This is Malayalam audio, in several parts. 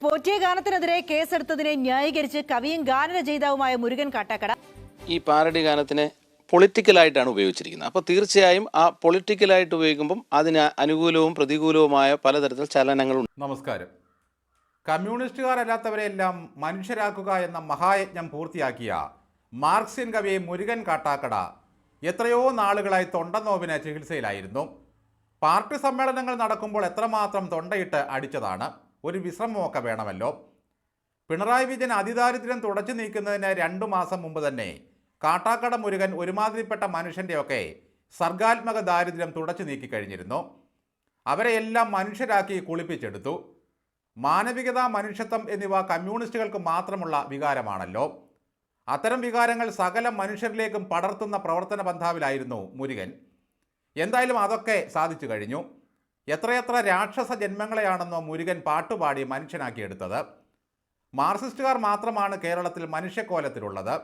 പോറ്റിയ ഗാനത്തിനെതിരെ കേസെടുത്തതിനെ ന്യായീകരിച്ച് കവിയും ഗാനരചയിതാവുമായ മുരുകൻ കാട്ടാക്കട ഈ പാരഡി ഗാനത്തിനെ പൊളിറ്റിക്കലായിട്ടാണ് ഉപയോഗിച്ചിരിക്കുന്നത്. അപ്പോൾ തീർച്ചയായും ആ പൊളിറ്റിക്കലായിട്ട് ഉപയോഗിക്കുമ്പം അതിന് അനുകൂലവും പ്രതികൂലവുമായ പലതരത്തിൽ ചലനങ്ങളുണ്ട്. നമസ്കാരം. കമ്മ്യൂണിസ്റ്റുകാരല്ലാത്തവരെല്ലാം മനുഷ്യരാക്കുക എന്ന മഹായജ്ഞം പൂർത്തിയാക്കിയ മാർക്സിയൻ കവി മുരുകൻ കാട്ടാക്കട എത്രയോ നാളുകളായി തൊണ്ടനോവിന് ചികിത്സയിലായിരുന്നു. പാർട്ടി സമ്മേളനങ്ങൾ നടക്കുമ്പോൾ എത്രമാത്രം തൊണ്ടയിട്ട് അടിച്ചതാണ്. ഒരു വിശ്രമമൊക്കെ വേണമല്ലോ. പിണറായി വിജയൻ അതിദാരിദ്ര്യം തുടച്ചു നീക്കുന്നതിന് 2 മാസം മുമ്പ് തന്നെ കാട്ടാക്കട മുരുകൻ ഒരുമാതിരിപ്പെട്ട മനുഷ്യൻ്റെയൊക്കെ സർഗാത്മക ദാരിദ്ര്യം തുടച്ചു നീക്കിക്കഴിഞ്ഞിരുന്നു. അവരെയെല്ലാം മനുഷ്യരാക്കി കുളിപ്പിച്ചെടുത്തു. മാനവികത, മനുഷ്യത്വം എന്നിവ കമ്മ്യൂണിസ്റ്റുകൾക്ക് മാത്രമുള്ള വികാരമാണല്ലോ. അത്തരം വികാരങ്ങൾ സകല മനുഷ്യരിലേക്കും പടർത്തുന്ന പ്രവർത്തന പന്ഥാവിലായിരുന്നു മുരുകൻ. എന്തായാലും അതൊക്കെ സാധിച്ചു കഴിഞ്ഞു. എത്രയെത്ര രാക്ഷസ ജന്മങ്ങളെയാണെന്നോ മുരുകൻ പാട്ടുപാടി മനുഷ്യനാക്കിയെടുത്തത്. മാർക്സിസ്റ്റുകാർ മാത്രമാണ് കേരളത്തിൽ മനുഷ്യക്കോലത്തിലുള്ളത്.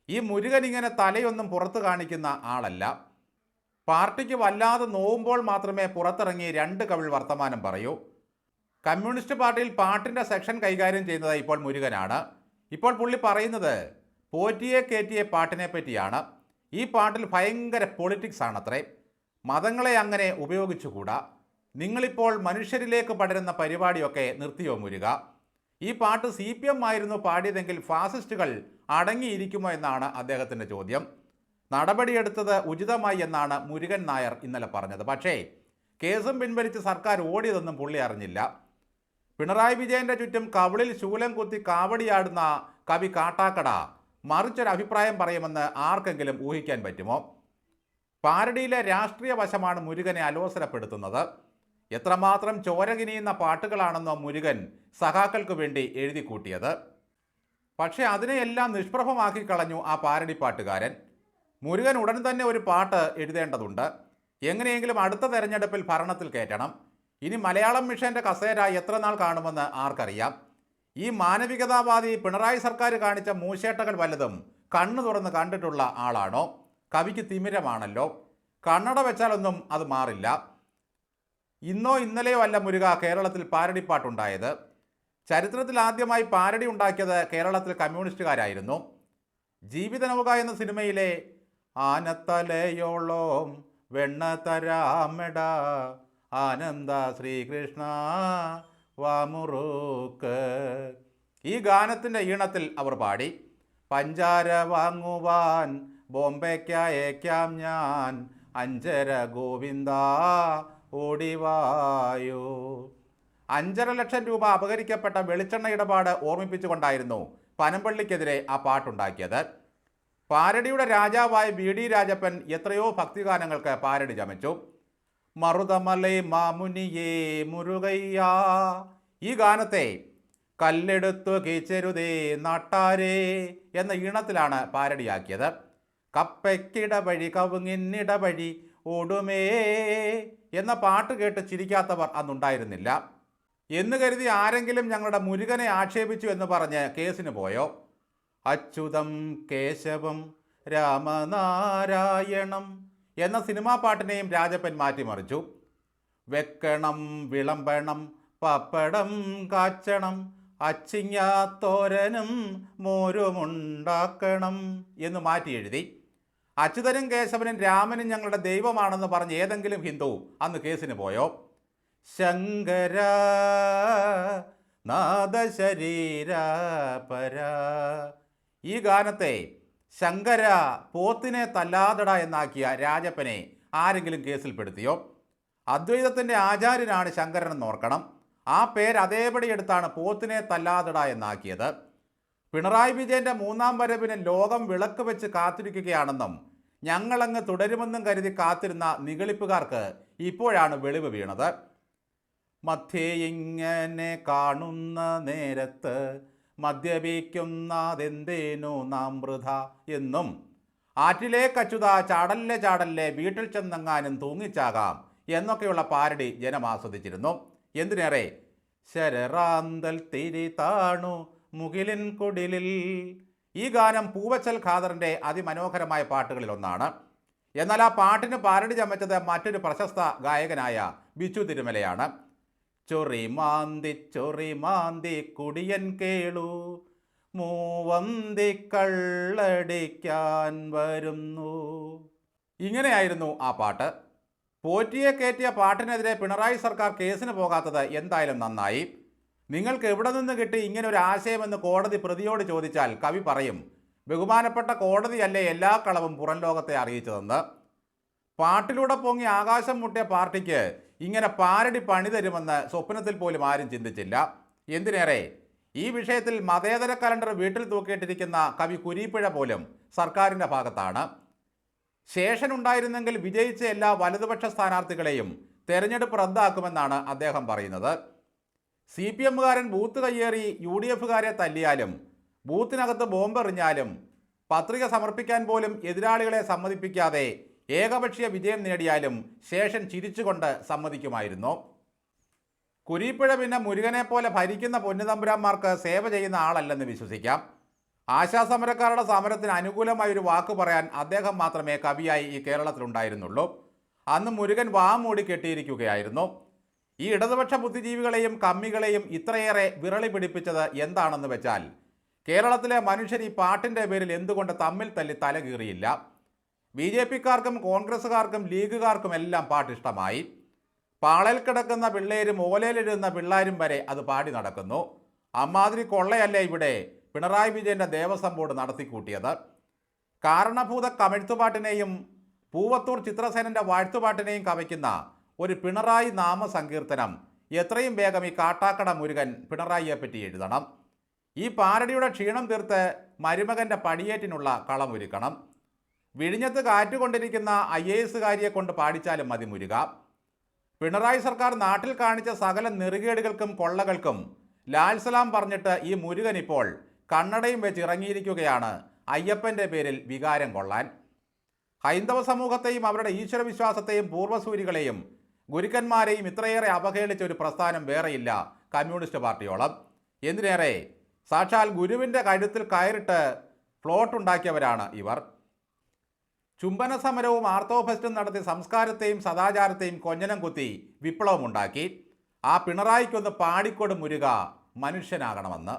ഈ മുരുകൻ ഇങ്ങനെ തലയൊന്നും പുറത്തു കാണിക്കുന്ന ആളല്ല. പാർട്ടിക്ക് വല്ലാതെ നോവുമ്പോൾ മാത്രമേ പുറത്തിറങ്ങി 2 കവിൾ വർത്തമാനം പറയൂ. കമ്മ്യൂണിസ്റ്റ് പാർട്ടിയിൽ പാട്ടിൻ്റെ സെക്ഷൻ കൈകാര്യം ചെയ്യുന്നത് ഇപ്പോൾ മുരുകനാണ്. ഇപ്പോൾ പുള്ളി പറയുന്നത് പോറ്റിയെ കയറ്റിയ പാട്ടിനെ പറ്റിയാണ്. ഈ പാട്ടിൽ ഭയങ്കര പൊളിറ്റിക്സ് ആണത്രേ. മതങ്ങളെ അങ്ങനെ ഉപയോഗിച്ചുകൂടാ. നിങ്ങളിപ്പോൾ മനുഷ്യരിലേക്ക് പടരുന്ന പരിപാടിയൊക്കെ നിർത്തിയോ മുരുക? ഈ പാട്ട് CPM ആയിരുന്നു പാടിയതെങ്കിൽ ഫാസിസ്റ്റുകൾ അടങ്ങിയിരിക്കുമോ എന്നാണ് അദ്ദേഹത്തിൻ്റെ ചോദ്യം. നടപടിയെടുത്തത് ഉചിതമായി എന്നാണ് മുരുകൻ നായർ ഇന്നലെ പറഞ്ഞത്. പക്ഷേ കേസും പിൻവലിച്ച് സർക്കാർ ഓടിയതൊന്നും പുള്ളി അറിഞ്ഞില്ല. പിണറായി വിജയൻ്റെ ചുറ്റും കവിളിൽ ശൂലം കുത്തി കാവടിയാടുന്ന കവി കാട്ടാക്കട മറിച്ചൊരു അഭിപ്രായം പറയുമെന്ന് ആർക്കെങ്കിലും ഊഹിക്കാൻ പറ്റുമോ? പാരഡിയിലെ രാഷ്ട്രീയ വശമാണ് മുരുകനെ അലോസരപ്പെടുത്തുന്നത്. എത്രമാത്രം ചോരകിനിയുന്ന പാട്ടുകളാണെന്നോ മുരുകൻ സഖാക്കൾക്ക് വേണ്ടി എഴുതി കൂട്ടിയത്. പക്ഷേ അതിനെയെല്ലാം നിഷ്പ്രഭമാക്കി കളഞ്ഞു ആ പാരഡി പാട്ടുകാരൻ. മുരുകൻ ഉടൻ തന്നെ ഒരു പാട്ട് എഴുതേണ്ടതുണ്ട്. എങ്ങനെയെങ്കിലും അടുത്ത തെരഞ്ഞെടുപ്പിൽ ഭരണത്തിൽ കയറ്റണം. ഇനി മലയാളം മിഷൻ്റെ കസേര എത്ര നാൾ കാണുമെന്ന് ആർക്കറിയാം. ഈ മാനവികതാവാദി പിണറായി സർക്കാർ കാണിച്ച മൂശേട്ടകൾ വല്ലതും കണ്ണു തുറന്ന് കണ്ടിട്ടുള്ള ആളാണോ? കവിക്ക് തിമിരമാണല്ലോ. കണ്ണട വെച്ചാലൊന്നും അത് മാറില്ല. ഇന്നോ ഇന്നലെയോ അല്ല മുരുക കേരളത്തിൽ പാരഡി പാട്ടുണ്ടായത്. ചരിത്രത്തിൽ ആദ്യമായി പാരഡി ഉണ്ടാക്കിയത് കേരളത്തിൽ കമ്മ്യൂണിസ്റ്റുകാരായിരുന്നു. ജീവിതനൗക എന്ന സിനിമയിലെ ആനത്തലയോളം വെണ്ണ തരാമെട ആനന്ദ ശ്രീകൃഷ്ണ വാമുറുക്ക്, ഈ ഗാനത്തിൻ്റെ ഈണത്തിൽ അവർ പാടി. പഞ്ചാര വാങ്ങുവാൻ ബോംബെക്കയക്കാം ഞാൻ, 5.5 ഗോവിന്ദ ഓടിവായോ. 5.5 ലക്ഷം രൂപ അപഹരിക്കപ്പെട്ട വെളിച്ചെണ്ണ ഇടപാട് ഓർമ്മിപ്പിച്ചുകൊണ്ടായിരുന്നു പനമ്പള്ളിക്കെതിരെ ആ പാട്ടുണ്ടാക്കിയത്. പാരഡിയുടെ രാജാവായ BD രാജപ്പൻ എത്രയോ ഭക്തിഗാനങ്ങൾക്ക് പാരഡി ചമച്ചു. മറുതമലൈ മാമുനിയേ മുരുകയ്യ, ഈ ഗാനത്തെ കല്ലെടുത്തു കീച്ചരുതേ നാട്ടാരേ എന്ന ഈണത്തിലാണ് പാരഡിയാക്കിയത്. കപ്പയ്ക്കിടവഴി കവുങ്ങിനിടവഴി ഓടുമേ എന്ന പാട്ട് കേട്ട് ചിരിക്കാത്തവർ അന്നുണ്ടായിരുന്നില്ല. എന്ന് കരുതി ആരെങ്കിലും ഞങ്ങളുടെ മുരുകനെ ആക്ഷേപിച്ചു എന്ന് പറഞ്ഞ് കേസിന് പോയോ? അച്യുതം കേശവം രാമനാരായണം എന്ന സിനിമാ പാട്ടിനെയും രാജപ്പൻ മാറ്റിമറിച്ചു. വെക്കണം വിളമ്പണം പപ്പടം കാച്ചണം അച്ചിങ്ങാത്തോരനും മോരുമുണ്ടാക്കണം എന്ന് മാറ്റി എഴുതി. അച്യുതനും കേശവനും രാമനും ഞങ്ങളുടെ ദൈവമാണെന്ന് പറഞ്ഞ് ഏതെങ്കിലും ഹിന്ദു അന്ന് കേസിന് പോയോ? ശങ്കര നാദശരീര പര, ഈ ഗാനത്തെ ശങ്കര പോത്തിനെ തല്ലാതട എന്നാക്കിയ രാജപ്പനെ ആരെങ്കിലും കേസിൽപ്പെടുത്തിയോ? അദ്വൈതത്തിൻ്റെ ആചാര്യനാണ് ശങ്കരനെന്ന് ഓർക്കണം. ആ പേര് അതേപടി എടുത്താണ് പോത്തിനെ തല്ലാതട എന്നാക്കിയത്. പിണറായി വിജയൻ്റെ 3ാം വരവിന് ലോകം വിളക്ക് വെച്ച് കാത്തിരിക്കുകയാണെന്നും ഞങ്ങളങ്ങ് തുടരുമെന്നും കരുതി കാത്തിരുന്ന നിഗളിപ്പുകാർക്ക് ഇപ്പോഴാണ് വെളിവ് വീണത്. മധ്യേ ഇങ്ങനെ കാണുന്ന നേരത്ത് മദ്യപിക്കുന്നതെന്തേനോ നാം വൃഥ എന്നും ആറ്റിലെ കച്ചുത ചാടല്ലേ ചാടല്ലേ വീട്ടിൽ ചെന്നെങ്ങാനും തൂങ്ങിച്ചാകാം എന്നൊക്കെയുള്ള പാരഡി ജനം ആസ്വദിച്ചിരുന്നു. എന്തിനേറെ ശരറാന്തൽ തിരി താണു മുകിലിൻ കുടിലിൽ, ഈ ഗാനം പൂവച്ചൽ ഖാദറിൻ്റെ അതിമനോഹരമായ പാട്ടുകളിലൊന്നാണ്. എന്നാൽ ആ പാട്ടിന് പാരഡി ചമച്ചത് മറ്റൊരു പ്രശസ്ത ഗായകനായ ബിച്ചു തിരുമലയാണ്. ചൊറി മാന്തി കുടിയൻ കേളു, മൂവന്തി കള്ളടിക്കാൻ വരുന്നു. ഇങ്ങനെയായിരുന്നു ആ പാട്ട്. പോറ്റിയെ കയറ്റിയ പാട്ടിനെതിരെ പിണറായി സർക്കാർ കേസിന് പോകാത്തത് എന്തായാലും നന്നായി. നിങ്ങൾക്ക് എവിടെ നിന്ന് കിട്ടി ഇങ്ങനെ ഒരു ആശയമെന്ന് കോടതി പ്രതിയോട് ചോദിച്ചാൽ കവി പറയും, ബഹുമാനപ്പെട്ട കോടതിയല്ലേ എല്ലാ കളവും പുറം ലോകത്തെ അറിയിച്ചതെന്ന്. പാട്ടിലൂടെ പൊങ്ങി ആകാശം മുട്ടിയ പാർട്ടിക്ക് ഇങ്ങനെ പാരടി പണി തരുമെന്ന് സ്വപ്നത്തിൽ പോലും ആരും ചിന്തിച്ചില്ല. എന്തിനേറെ, ഈ വിഷയത്തിൽ മതേതര കലണ്ടർ വീട്ടിൽ തൂക്കിയിട്ടിരിക്കുന്ന കവി കുരീപ്പുഴ പോലും സർക്കാരിൻ്റെ ഭാഗത്താണ്. ശേഷനുണ്ടായിരുന്നെങ്കിൽ വിജയിച്ച എല്ലാ വലതുപക്ഷ സ്ഥാനാർത്ഥികളെയും തെരഞ്ഞെടുപ്പ് റദ്ദാക്കുമെന്നാണ് അദ്ദേഹം പറയുന്നത്. CPM-കാരൻ ബൂത്ത് കയ്യേറി UDF-കാരെ തല്ലിയാലും ബൂത്തിനകത്ത് ബോംബെറിഞ്ഞാലും പത്രിക സമർപ്പിക്കാൻ പോലും എതിരാളികളെ സമ്മതിപ്പിക്കാതെ ഏകപക്ഷീയ വിജയം നേടിയാലും ശേഷൻ ചിരിച്ചുകൊണ്ട് സമ്മതിക്കുമായിരുന്നു. കുരീപ്പുഴ പിന്നെ മുരുകനെ പോലെ ഭരിക്കുന്ന പൊന്നുതമ്പുരാന്മാർക്ക് സേവ ചെയ്യുന്ന ആളല്ലെന്ന് വിശ്വസിക്കാം. ആശാസമരക്കാരുടെ സമരത്തിന് അനുകൂലമായൊരു വാക്ക് പറയാൻ അദ്ദേഹം മാത്രമേ കവിയായി ഈ കേരളത്തിലുണ്ടായിരുന്നുള്ളൂ. അന്ന് മുരുകൻ വാമൂടി കെട്ടിയിരിക്കുകയായിരുന്നു. ഈ ഇടതുപക്ഷ ബുദ്ധിജീവികളെയും കമ്മികളെയും ഇത്രയേറെ വിരളി പിടിപ്പിച്ചത് എന്താണെന്ന് വെച്ചാൽ, കേരളത്തിലെ മനുഷ്യർ ഈ പാട്ടിൻ്റെ പേരിൽ എന്തുകൊണ്ട് തമ്മിൽ തല്ലി തലകീറിയില്ല. BJP-ക്കാർക്കും കോൺഗ്രസ്സുകാർക്കും ലീഗുകാർക്കും എല്ലാം പാട്ടിഷ്ടമായി. പാളയിൽ കിടക്കുന്ന പിള്ളേരും ഓലയിലിരുന്ന പിള്ളേരും വരെ അത് പാടി നടക്കുന്നു. അമ്മാതിരി കൊള്ളയല്ലേ ഇവിടെ പിണറായി വിജയൻ്റെ ദേവസ്വം ബോർഡ് നടത്തിക്കൂട്ടിയത്. കാരണഭൂത കമിഴ്ത്തുപാട്ടിനെയും പൂവത്തൂർ ചിത്രസേനൻ്റെ വാഴ്ത്തുപാട്ടിനെയും കവയ്ക്കുന്ന ഒരു പിണറായി നാമസങ്കീർത്തനം എത്രയും വേഗം ഈ കാട്ടാക്കട മുരുകൻ പിണറായിയെ പറ്റി എഴുതണം. ഈ പാരടിയുടെ ക്ഷീണം തീർത്ത് മരുമകൻ്റെ പടിയേറ്റിനുള്ള കളമൊരുക്കണം. വിഴിഞ്ഞത്ത് കാറ്റുകൊണ്ടിരിക്കുന്ന IAS-കാരിയെ കൊണ്ട് പാടിച്ചാലും മതി മുരുക. പിണറായി സർക്കാർ നാട്ടിൽ കാണിച്ച സകല നെറുകേടുകൾക്കും കൊള്ളകൾക്കും ലാൽസലാം പറഞ്ഞിട്ട് ഈ മുരുകൻ ഇപ്പോൾ കണ്ണടയും വെച്ച് ഇറങ്ങിയിരിക്കുകയാണ് അയ്യപ്പൻ്റെ പേരിൽ വികാരം കൊള്ളാൻ. ഹൈന്ദവ സമൂഹത്തെയും അവരുടെ ഈശ്വരവിശ്വാസത്തെയും പൂർവ്വസൂരികളെയും ഗുരുക്കന്മാരെയും ഇത്രയേറെ അവഹേളിച്ച ഒരു പ്രസ്ഥാനം വേറെയില്ല കമ്മ്യൂണിസ്റ്റ് പാർട്ടിയോളം. എന്തിനേറെ, സാക്ഷാൽ ഗുരുവിൻ്റെ കഴുത്തിൽ കയറിട്ട് ഫ്ലോട്ടുണ്ടാക്കിയവരാണ് ഇവർ. ചുംബന സമരവും ആർത്തോഫെസ്റ്റും നടത്തി സംസ്കാരത്തെയും സദാചാരത്തെയും കൊഞ്ഞനം കുത്തി വിപ്ലവമുണ്ടാക്കി. ആ പിണറായിക്കൊന്ന് പാടിക്കൊടു മുരുക മനുഷ്യനാകണമെന്ന്.